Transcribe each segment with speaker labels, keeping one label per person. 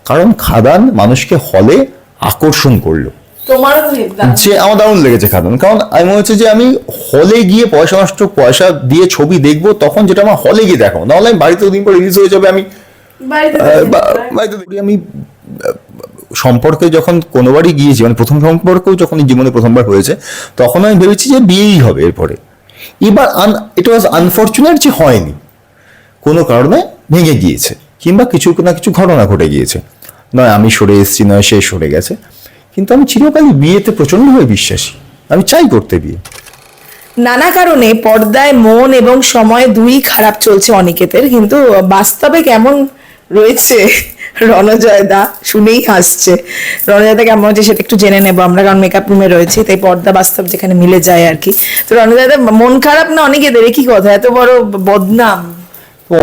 Speaker 1: কারণ খাদান মানুষকে হলে আকর্ষণ করলো। যে আমার দারুণ লেগেছে খাদান, কারণ আমি মনে হচ্ছে যে আমি হলে গিয়ে পয়সা দিয়ে ছবি দেখবো, তখন যেটা আমার হলে গিয়ে দেখাবো, নাহলে আমি বাড়িতে দিন পর রিলিজ হয়ে যাবে, আমি আমি সম্পর্কে যখন কোনোবারই গিয়েছি, মানে প্রথম সম্পর্কেও যখন জীবনে প্রথমবার হয়েছে, তখন আমি ভেবেছি যে বিয়েই হবে এরপরে। এবার ইট ওয়াজ আনফর্চুনেট যে হয়নি, কোনো কারণে ভেঙে গিয়েছে, কিংবা কিছু না কিছু ঘটনা ঘটে গিয়েছে, নয় আমি সরে এসেছি, নয় সে সরে গেছে। কিন্তু আমি চিরকালই বিয়েতে প্রচন্ডভাবে বিশ্বাসী, আমি চাই করতে বিয়ে।
Speaker 2: নানা কারণে পর্দায় মন এবং সময় দুই খারাপ চলছে অনিকেতের, কিন্তু বাস্তবে কেমন রয়েছে রণজয় দা? শুনেই হাসছে। রণজয় দা কেমন হচ্ছে সেটা একটু জেনে নেবো আমরা, কারণ মেকআপ রুমে রয়েছি, তাই পর্দা বাস্তব যেখানে মিলে যায় আর কি। তো রণজয় দা মন খারাপ না অনিকেতের? কি কথা, এত বড় বদনাম।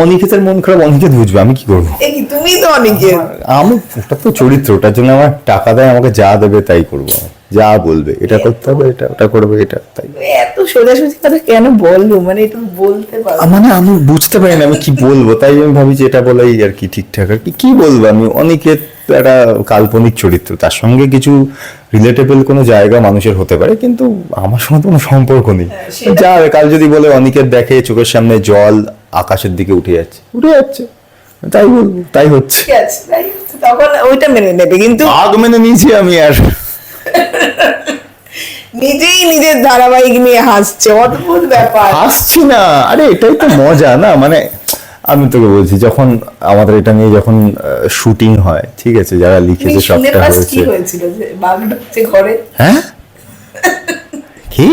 Speaker 1: অনিকেতের মন খারাপ অনিকেত বুঝবে, আমি কি করবো?
Speaker 2: তুমি তো অনিকেত।
Speaker 1: আমি, ওটা তো চরিত্র, ওটার জন্য আমার টাকা দেয়, আমাকে যা দেবে তাই করবো, যা বলবে এটা করতে হবে, এটা ওটা করবে, এটা তাই।
Speaker 2: এত সোজাসুজি কথা কেন বলবো, মানে একটু বলতে পারো?
Speaker 1: মানে আমি বুঝতে পারি না আমি কি বলবো, তাই আমি ভাবি যে এটা বলাই আর কি ঠিকঠাক। আর কি বলবো আমি, অনিকেত একটা কাল্পনিক চরিত্র, তার সঙ্গে কিছু রিলেটেবল কোনো জায়গা মানুষের হতে পারে, কিন্তু আমার সঙ্গে কোনো সম্পর্ক নেই। যা কাল যদি বলে অনিকেত দেখে চোখের সামনে জল আকাশের দিকে উঠে যাচ্ছে, তাই বলবো, তাই হচ্ছে,
Speaker 2: তখন ওইটা মেনে নেবে। কিন্তু
Speaker 1: আগ মেনে নিয়েছি আমি, আর
Speaker 2: নিজেই নিজের ধারাবাহিক নিয়ে হাসছে, অদ্ভুত ব্যাপার।
Speaker 1: হাসছি না, আরে এটাই তো মজা না। মানে আমি তোকে বলছি, যখন আমাদের এটা নিয়ে যখন শুটিং হয়, ঠিক আছে, যারা লিখেছে সবটা
Speaker 2: হয়েছিল যে বাঘ ঢুকছে ঘরে।
Speaker 1: হ্যাঁ, কি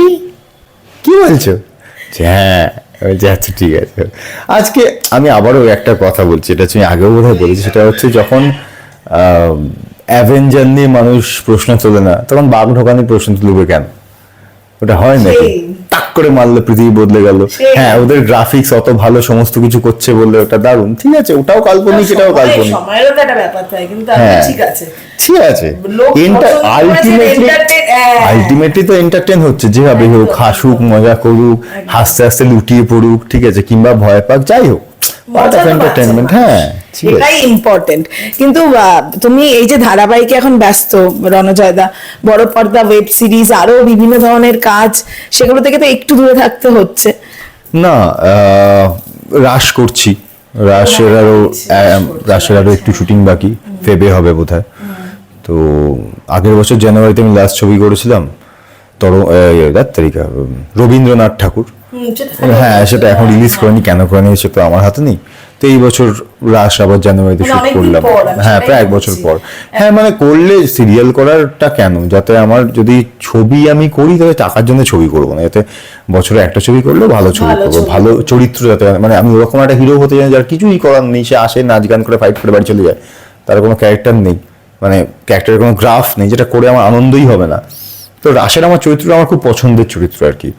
Speaker 1: কি বলছো? হ্যাঁ, আচ্ছা ঠিক আছে। আজকে আমি আবারও একটা কথা বলছি, এটা তুমি আগেও বোধহয় বলেছি, সেটা হচ্ছে যখন অ্যাভেঞ্জার নিয়ে মানুষ প্রশ্ন তোলে না, তখন বাঘ ঢোকানি প্রশ্ন তুলবে কেন? ওটা হয় নাকি? টাক করে মারলে পৃথিবী বদলে গেল। হ্যাঁ, ওদের গ্রাফিক্স অত ভালো, সমস্ত কিছু করছে বললে ওটা দারুণ, ঠিক আছে, ওটাও কাল্পনিক, এটাও কাল্পনিক।
Speaker 2: সময়েরও তো একটা ব্যাপার থাকে, কিন্তু ঠিক আছে,
Speaker 1: ঠিক আছে। আলটিমেটলি তো এন্টারটেইন হচ্ছে, যেভাবে হোক, হাসুক, মজা করুক, হাসতে হাসতে লুটিয়ে পড়ুক, ঠিক আছে, কিংবা ভয় পাক, যাই হোক, পার্ট অফ এন্টারটেইনমেন্ট। হ্যাঁ,
Speaker 2: এটাই ইম্পর্টেন্ট। কিন্তু তুমি এই যে ধারাবাহিকে এখন ব্যস্ত রণজয় দা, বড় পর্দা, ওয়েব সিরিজ, আরো বিভিন্ন ধরনের কাজ, সেগুলো থেকে তো একটু দূরে থাকতে হচ্ছে
Speaker 1: না? রাশ করছি, রাশের আরো একটু শুটিং বাকি, ফেবে হবে বোধহয়। তো আগের বছর জানুয়ারিতে আমি লাস্ট ছবি করেছিলাম, রবীন্দ্রনাথ ঠাকুর। হ্যাঁ, সেটা এখন রিলিজ করেনি, কেন করেনি সেটা আমার হাতে নেই। তো এই বছর রাশ আবার জানুয়ারিতে শুট করলাম। হ্যাঁ, প্রায় 1 বছর পর। হ্যাঁ, মানে করলে সিরিয়াল করারটা কেন, যাতে আমার যদি ছবি আমি করি তবে টাকার জন্য ছবি করবো না, যাতে বছরে একটা ছবি করলেও ভালো ছবি করবো, ভালো চরিত্র, যাতে মানে আমি ওরকম একটা হিরো হতে চাই যার কিছুই করার নেই, সে আসে নাচ গান করে ফাইট করে বাড়ি চলে যায়, তার কোনো ক্যারেক্টার নেই, মানে ক্যারেক্টারের কোনো গ্রাফ নেই, যেটা করে আমার আনন্দই হবে না। তো রাশের আমার চরিত্র আমার খুব পছন্দের চরিত্র আর কি,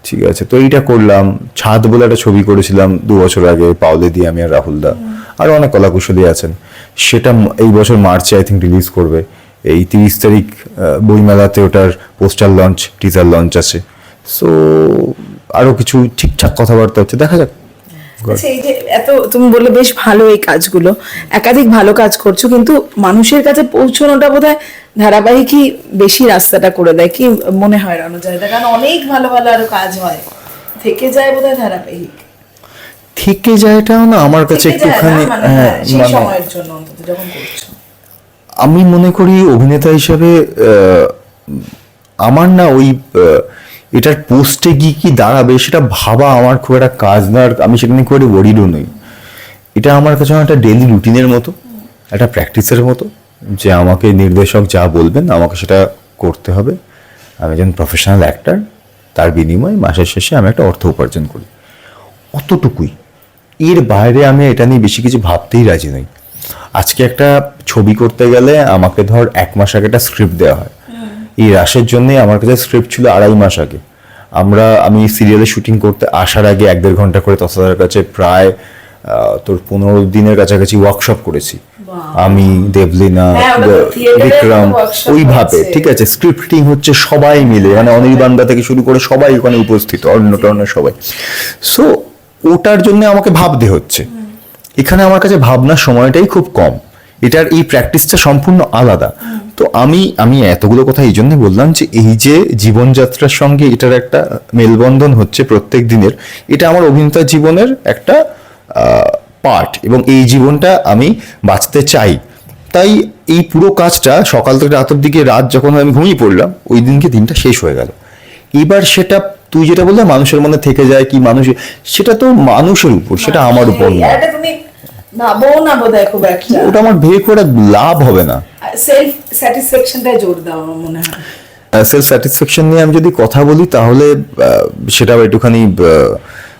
Speaker 1: ঠিক আছে। তো এইটা করলাম। ছাদ বলে একটা ছবি করেছিলাম 2 বছর আগে, পাওলে দিয়ে আমি আর রাহুল দা, আরো অনেক কলাকুশলী আছেন। সেটা এই বছর মার্চে আই থিঙ্ক রিলিজ করবে। এই 30 তারিখ বইমেলাতে ওটার পোস্টার লঞ্চ, টিজার লঞ্চ আছে। সো আরো কিছু ঠিকঠাক কথাবার্তা হচ্ছে, দেখা যাক।
Speaker 2: এই যে এত তুমি বললে বেশ ভালো এই কাজগুলো, একাধিক ভালো কাজ করছো, কিন্তু মানুষের কাছে পৌঁছানোটা বোধহয় ধারাবাহিকই বেশি রাস্তাটা করে দেয়, কি মনে হয় রণজয়? কারণ অনেক ভালো ভালো আরো কাজ হয়, থেকে যায় বোধহয় ধারাবাহিক।
Speaker 1: থেকে যায়টাও না আমার কাছে একটুখানি,
Speaker 2: সময়ের জন্য অন্তত যখন করছো।
Speaker 1: আমি মনে করি অভিনেতা হিসেবে আমার না ওই এটার পোস্টে গিয়ে কি দাঁড়াবে সেটা ভাবা আমার খুব একটা কাজ না, আমি সেখানে খুব একটা ওয়ারিডও নই। এটা আমার কাছে একটা ডেইলি রুটিনের মতো, একটা প্র্যাকটিসের মতো, যে আমাকে নির্দেশক যা বলবেন আমাকে সেটা করতে হবে। আমি একজন প্রফেশনাল অ্যাক্টর, তার বিনিময়ে মাসের শেষে আমি একটা অর্থ উপার্জন করি, অতটুকুই। এর বাইরে আমি এটা নিয়ে বেশি কিছু ভাবতেই রাজি নই। আজকে একটা ছবি করতে গেলে আমাকে ধর 1 মাস আগে একটা স্ক্রিপ্ট দেওয়া হয়। এই রাশের জন্য আমার কাছে স্ক্রিপ্ট ছিল 2.5 মাস আগে। আমি সিরিয়ালে শুটিং করতে আসার আগে 1-1.5 ঘন্টা করে তসাদার কাছে প্রায় তোর 15 দিনের কাছাকাছি ওয়ার্কশপ করেছি আমি, দেবলিনা, বিক্রম, ওইভাবে, ঠিক আছে। স্ক্রিপ্টিং হচ্ছে সবাই মিলে, মানে অনির্বাণদা থেকে শুরু করে সবাই ওখানে উপস্থিত, অন্য সবাই। সো ওটার জন্য আমাকে ভাবতে হচ্ছে। এখানে আমার কাছে ভাবনার সময়টাই খুব কম, এটার এই প্র্যাকটিসটা সম্পূর্ণ আলাদা। তো আমি এতগুলো কথা এই জন্য বললাম যে এই যে জীবনযাত্রার সঙ্গে এটার একটা মেলবন্ধন হচ্ছে প্রত্যেক দিনের, এটা আমার অভিনেতা জীবনের একটা পার্ট, এবং এই জীবনটা আমি বাঁচতে চাই। তাই এই পুরো কাজটা সকাল থেকে রাতের দিকে, রাত যখন আমি ঘুমিয়ে পড়লাম ওই দিনকে দিনটা শেষ হয়ে গেল। এবার সেটা তুই যেটা বললে মানুষের মনে থেকে যায় কি, মানুষ, সেটা তো মানুষের উপর, সেটা আমার উপর না।
Speaker 2: এটা তুমি ভাবো না বোধহয় খুব একটা,
Speaker 1: ওটা আমার ভেবে করে লাভ হবে না।
Speaker 2: সেলফ স্যাটিসফ্যাকশনটাই জোর দাও আমার মনে হয়।
Speaker 1: সেলফ স্যাটিসফ্যাকশন নিয়ে আমি যদি কথা বলি তাহলে সেটাও একটুখানি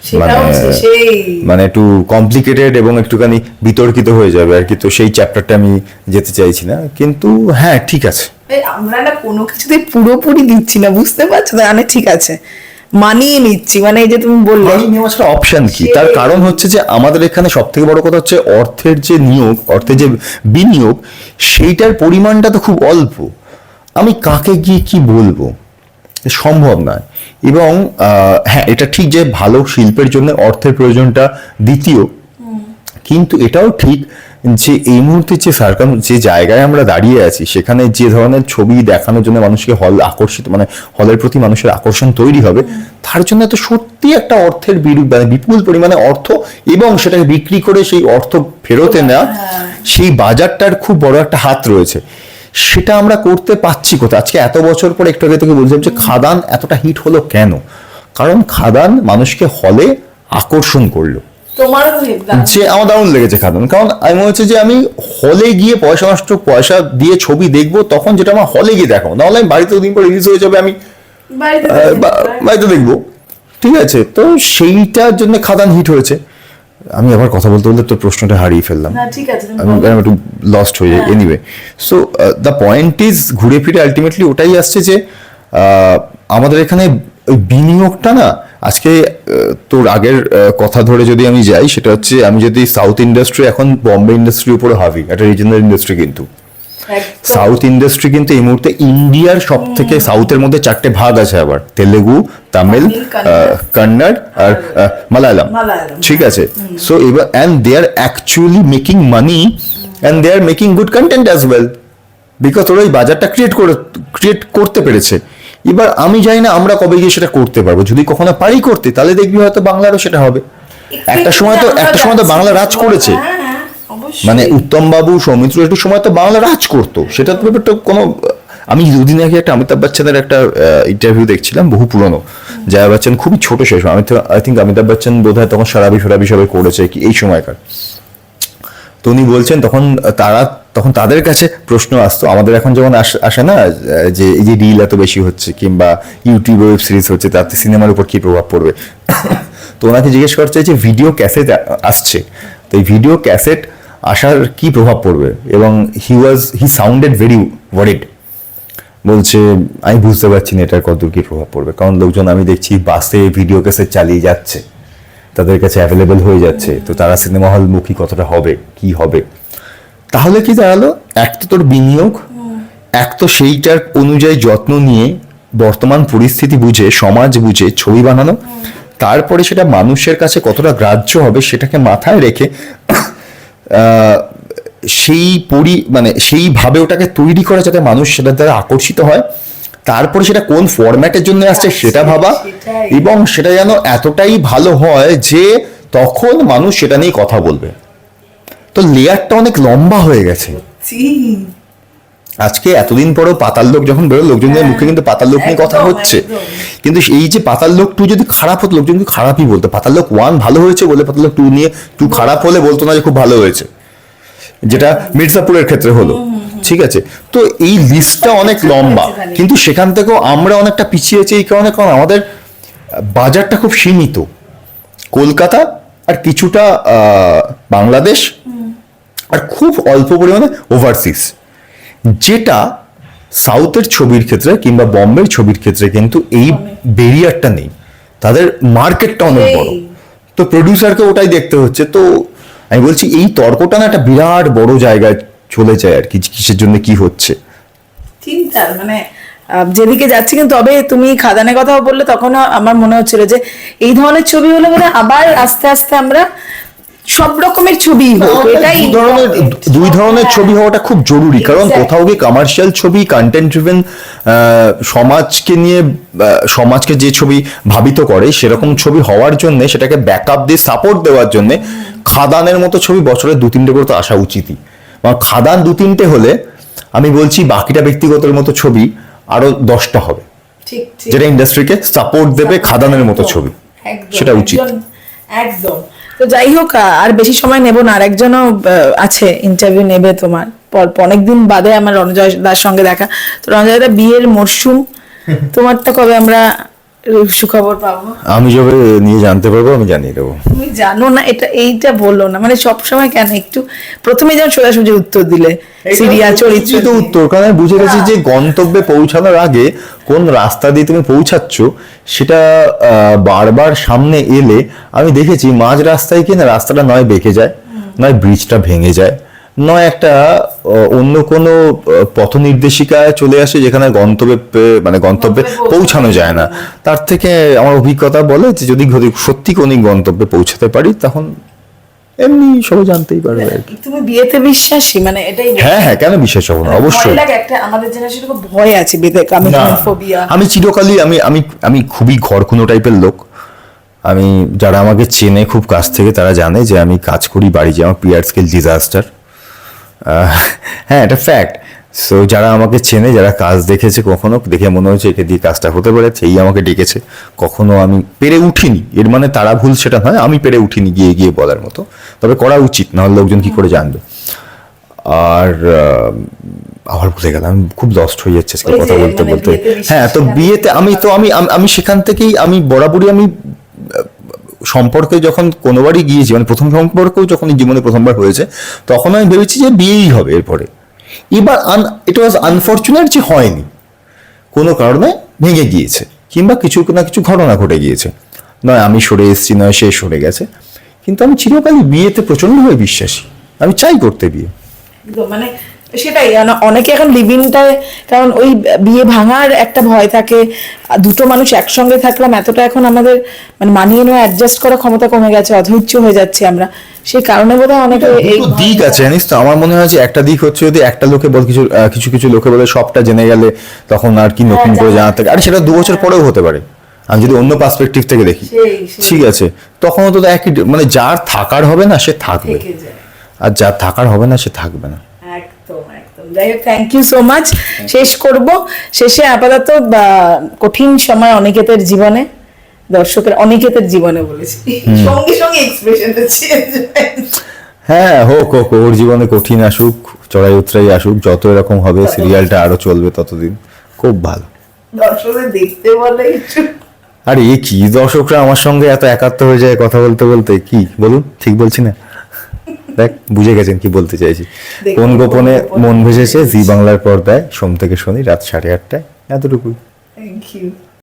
Speaker 2: সেটাও সেই
Speaker 1: মানে একটু কমপ্লিকেটেড এবং একটুখানি বিতর্কিত হয়ে যাবে আর কি। তো সেই চ্যাপ্টারটা আমি যেতে চাইছি না, কিন্তু হ্যাঁ ঠিক আছে,
Speaker 2: আমরা না কোনো কিছুতে পুরোপুরি দিচ্ছি না, বুঝতে পারছো না? মানে ঠিক আছে, মানিয়ে নিচ্ছি, মানে এই যে তুমি বললে
Speaker 1: অপশন কি, তার কারণ হচ্ছে যে আমাদের এখানে সব থেকে বড় কথা হচ্ছে অর্থের যে নিয়োগ, অর্থের যে বিনিয়োগ, সেইটার পরিমাণটা তো খুব অল্প। আমি কাকে গিয়ে কি বলবো, সম্ভব নয়। এবং হ্যাঁ এটা ঠিক যে ভালো শিল্পের জন্য অর্থের প্রয়োজনটা দ্বিতীয়, কিন্তু এটাও ঠিক যে এই মুহূর্তে যে জায়গায় আমরা দাঁড়িয়ে আছি সেখানে যে ধরনের ছবি দেখানোর জন্য মানুষকে হল আকর্ষিত, মানে হলের প্রতি মানুষের আকর্ষণ তৈরি হবে, তার জন্য তো সত্যি একটা অর্থের মানে বিপুল পরিমাণে অর্থ, এবং সেটাকে বিক্রি করে সেই অর্থ ফেরতে নেওয়া, সেই বাজারটার খুব বড় একটা হাত রয়েছে। সেটা আমরা করতে পারছি কোথায়? আজকে এত বছর পর একটু আগে থেকে বলছিলাম যে খাদান এতটা হিট হলো কেন? কারণ খাদান মানুষকে হলে আকর্ষণ করলো। যে আমার দারুণ লেগেছে খাদান, কারণ আমি মনে হচ্ছে যে আমি হলে গিয়ে পয়সা দিয়ে ছবি দেখবো, তখন যেটা আমার হলে গিয়ে দেখাবো, নাহলে আমি বাড়িতে দিন পর রিলিজ হয়ে যাবে, আমি বাড়িতে দেখবো, ঠিক আছে? তো সেইটার জন্য খাদান হিট হয়েছে। আমি আবার কথা বলতে বলতে তোর প্রশ্নটা হারিয়ে ফেললাম, আমি একটু লস্ট হয়ে যাই। Anyway, so the point is, ঘুরে ফিরে আলটিমেটলি ওটাই আসছে যে আমাদের এখানে ওই বিনিয়োগটা না, আজকে তোর আগের কথা ধরে যদি আমি যাই, সেটা হচ্ছে আমি যদি সাউথ ইন্ডাস্ট্রি এখন বম্বে ইন্ডাস্ট্রির উপরে ভাবি, একটা রিজনাল ইন্ডাস্ট্রি, কিন্তু সাউথ ইন্ডাস্ট্রি কিন্তু এই মুহূর্তে ইন্ডিয়ার সব থেকে, সাউথের মধ্যে 4টে ভাগ আছে আবার, তেলেগু, তামিল, কন্নড় আর মালায়ালাম, ঠিক আছে? সো এবার and they are actually making money and they are making good content as well, because ওরা ওই বাজারটা ক্রিয়েট করতে পেরেছে। এবার আমি জানি না আমরা কবে গিয়ে সেটা করতে পারবো, যদি কখনো পারি করতে, তাহলে দেখবি হয়তো বাংলারও সেটা হবে। একটা সময় তো বাংলা রাজ করেছে, মানে উত্তম বাবু, সৌমিত্র, একটু সময় তো বাংলা রাজ করতো, সেটা তো কোনো, আমি দুদিন আগে একটা অমিতাভ বচ্চনের একটা ইন্টারভিউ দেখছিলাম, বহু পুরনো, জয়া বচ্চন খুবই ছোট শেষ, আই থিঙ্ক অমিতাভ বচ্চন বোধহয় তখন সারাবি সবাই করেছে কি এই সময়কার। তো উনি বলছেন তখন তাদের কাছে প্রশ্ন আসতো, আমাদের এখন যেমন আসে না যে এই যে রিল এত বেশি হচ্ছে কিংবা ইউটিউব ওয়েব সিরিজ হচ্ছে, তাতে সিনেমার উপর কি প্রভাব পড়বে। তো ওনাকে জিজ্ঞেস করতে চাই যে ভিডিও ক্যাসেট আসছে, তো এই ভিডিও ক্যাসেট আসার কি প্রভাব পড়বে, এবং হি সাউন্ডেড ভেরি ওয়ারিড। বলছে আমি বুঝতে পারছি না এটার কতদূর কি প্রভাব পড়বে, কারণ লোকজন আমি দেখছি বাসে ভিডিও ক্যাসেট চালিয়ে যাচ্ছে, তাদের কাছে অ্যাভেলেবেল হয়ে যাচ্ছে, তো তারা সিনেমা হল মুখী কতটা হবে, কি হবে? তাহলে কি দাঁড়ালো, এক তো তোর বিনিয়োগ, এক তো সেইটার অনুযায়ী যত্ন নিয়ে বর্তমান পরিস্থিতি বুঝে, সমাজ বুঝে ছবি বানানো, তারপরে সেটা মানুষের কাছে কতটা গ্রাহ্য হবে সেটাকে মাথায় রেখে সেইভাবে ওটাকে তৈরি করা যাতে মানুষ সেটার দ্বারা আকর্ষিত হয়, তারপরে সেটা কোন ফরম্যাটের জন্য আসছে সেটা ভাবা, এবং সেটা যেন এতটাই ভালো হয় যে তখন মানুষ সেটা নিয়ে কথা বলবে। তো লেয়ারটা অনেক লম্বা হয়ে গেছে। আজকে এতদিন পরেও পাতাল লোক যখন বেরো, লোকজনের মুখে কিন্তু পাতাল লোক নিয়ে কথা হচ্ছে, কিন্তু এই যে পাতাল লোক 2 যদি খারাপ হতো, লোকজন কিন্তু খারাপই বলতো। পাতাল লোক 1 ভালো হয়েছে বলে পাতাল লোক 2 নিয়ে 2 খারাপ হলে বলতো না যে খুব ভালো হয়েছে, যেটা মির্জাপুরের ক্ষেত্রে হলো, ঠিক আছে? তো এই লিস্টটা অনেক লম্বা, কিন্তু সেখান থেকেও আমরা অনেকটা পিছিয়েছি এই কারণে, কারণ আমাদের বাজারটা খুব সীমিত। কলকাতা আর কিছুটা বাংলাদেশ আর খুব অল্প পরিমাণে ওভারসিজ, যেটা সাউথের ছবির ক্ষেত্রে কিংবা বম্বের ছবির ক্ষেত্রে কিন্তু এই ব্যারিয়ারটা নেই, তাদের মার্কেটটা অনেক বড়, তো প্রডিউসারকে ওটাই দেখতে হচ্ছে। তো আমি বলছি এই তর্কটা না একটা বিরাট বড় জায়গায় চলে যায় আর কি, কিসের জন্য কি হচ্ছে
Speaker 2: চিন্তার, মানে যেদিকে যাচ্ছে। কিন্তু তবে তুমি খাদানের কথা বললে তখন আমার মনে হচ্ছিল যে এই ধরনের ছবি হলে মানে আবার আস্তে আস্তে আমরা সব রকমের ছবি হোক, এটাই
Speaker 1: দুই ধরনের ছবি হওয়াটা খুব জরুরি, কারণ
Speaker 2: Exactly.
Speaker 1: কোথাও গিয়ে কমার্শিয়াল ছবি, কন্টেন্ট ড্রিভেন, সমাজকে নিয়ে সমাজকে যে ছবি ভাবিত করে সেরকম ছবি হওয়ার জন্য, সেটাকে ব্যাকআপ দিয়ে সাপোর্ট দেওয়ার জন্য খাদানের মতো ছবি বছরে 2-3টে করে তো আসা উচিতই। বা খাদান 2-3টে হলে আমি বলছি বাকিটা ব্যক্তিগতের মতো ছবি আরো 10টা হবে,
Speaker 2: ঠিক ঠিক
Speaker 1: যেটা ইন্ডাস্ট্রিকে সাপোর্ট দেবে খাদানের মতো ছবি,
Speaker 2: একদম,
Speaker 1: সেটা উচিত।
Speaker 2: একদম। তো যাই হোক, আর বেশি সময় নেব না, আরেকজনও আছে ইন্টারভিউ নেবে তোমার পর। অনেকদিন বাদে আমার রণজয় দার সঙ্গে দেখা। তো রণজয় দা, বিয়ের মরশুম তোমারটা কবে আমরা সুখবর পাবো?
Speaker 1: আমি যবে নিয়ে জানতে পারবো আমি জানিয়ে দেবো।
Speaker 2: তুমি জানো না এটা, এইটা বললো না, মানে সবসময় কেন একটু প্রথমে যেন সোজাসুজি উত্তর দিলে, সিরিয়াল চরিত্র
Speaker 1: তো উত্তর, কারণ আমি বুঝে গেছি যে গন্তব্যে পৌঁছানোর আগে কোন রাস্তা দিয়ে তুমি পৌঁছাচ্ছ সেটা বারবার সামনে এলে আমি দেখেছি মাঝ রাস্তায় কি না, রাস্তাটা নয় বেঁকে যায়, নয় ব্রিজটা ভেঙে যায়, নয় একটা অন্য কোনো পথ নির্দেশিকায় চলে আসে যেখানে গন্তব্যে পৌঁছানো যায় না। তার থেকে আমার অভিজ্ঞতা বলে যে যদি সত্যি কোনো গন্তব্যে পৌঁছাতে পারি তখন এমনি সবাই জানতেই পারবে আর কি।
Speaker 2: তুমি বিয়েতে বিশ্বাসী? মানে এটাই
Speaker 1: হ্যাঁ হ্যাঁ, কেন বিশ্বাস হবো না, অবশ্যই।
Speaker 2: ভয় লাগে একটা, আমাদের জেনারেশনে খুব ভয় আছে বিয়েতে, ফোবিয়া।
Speaker 1: আমি চিরকালই আমি খুবই ঘরকুনো টাইপের লোক। আমি যারা আমাকে চেনে খুব কাছ থেকে তারা জানে যে আমি কাজ করি বাড়ি, যে আমার পিয়ার স্কেল ডিজাস্টার। হ্যাঁ, এটা ফ্যাক্ট। সো যারা আমাকে চেনে, যারা কাজ দেখেছে, কখনো দেখে মনে হয়েছে একে দিয়ে কাজটা হতে পারে, সেই আমাকে ডেকেছে। কখনো আমি পেরে উঠিনি, এর মানে তারা ভুল সেটা নয়, আমি পেরে উঠিনি গিয়ে গিয়ে বলার মতো। তবে করা উচিত, নাহলে লোকজন কি করে জানবে। আর আবার ভুলে গেলাম, আমি খুব লস্ট হয়ে যাচ্ছে আজকে কথা বলতে বলতে। হ্যাঁ, তো বিয়েতে আমি সেখান থেকেই আমি বরাবরই আমি সম্পর্কে যখন কোনোবারই গিয়েছি, মানে প্রথম সম্পর্কেও যখন জীবনে প্রথমবার হয়েছে, তখন আমি ভেবেছি যে বিয়েই হবে এরপরে। এবার ইট ওয়াজ আনফরচুনেট যে হয়নি, কোনো কারণে ভেঙে গিয়েছে, কিংবা কিছু না কিছু ঘটনা ঘটে গিয়েছে, নয় আমি সরে এসেছি, নয় সে সরে গেছে। কিন্তু আমি চিরকালই বিয়েতে প্রচন্ডভাবে বিশ্বাসী, আমি চাই করতে বিয়ে।
Speaker 2: মানে সেটাই, অনেকে এখন লিভিংটায়, কারণ ওই বিয়ে ভাঙার একটা ভয় থাকে। দুটো মানুষ একসঙ্গে থাকলাম, এতটা এখন আমাদের মানে মানিয়ে নেওয়া, অ্যাডজাস্ট করার ক্ষমতা কমে গেছে, অধৈর্য হয়ে যাচ্ছে আমরা, সেই কারণে বোধহয় অনেকে এই
Speaker 1: দিক আছে জানিস তো। আমার মনে হয় যে একটা দিক হচ্ছে, যদি একটা লোকে বল, কিছু কিছু লোকে বলে সবটা জেনে গেলে তখন আর কি নতুন করে জানাতে, আরে সেটা 2 বছর পরেও হতে পারে। আমি যদি অন্য পার্সপেক্টিভ থেকে দেখি, ঠিক আছে, তখন তো একই, মানে যার থাকার হবে না সে থাকবে, আর যার থাকার হবে না সে থাকবে না।
Speaker 2: একদম একদম। যাই হোক, থ্যাংক ইউ সো মাচ। শেষ করব, শেষে আপাতত কঠিন সময় অনিকেতের জীবনে, দর্শকের অনিকেতের জীবনে বলেছি, সঙ্গে সঙ্গে এক্সপ্রেশনটা চেঞ্জ।
Speaker 1: হ্যাঁ, হোক হোক, ওর জীবনে কঠিন আসুক, চড়াই উতরাই আসুক, যত এরকম হবে সিরিয়ালটা আরো চলবে ততদিন, খুব ভালো।
Speaker 2: দর্শকদের দেখতে বলে একটু।
Speaker 1: আরে এ কি, দর্শকরা আমার সঙ্গে এত একাত্ম হয়ে যায় কথা বলতে বলতে, কি বলুন, ঠিক বলছি না? দেখ, বুঝে গেছেন কি বলতে চাইছি। কোন গোপনে মন ভেসেছে জি বাংলার পর্দায় সোম থেকে শনি রাত 8:30টায়, এতটুকুই।
Speaker 2: Thank you.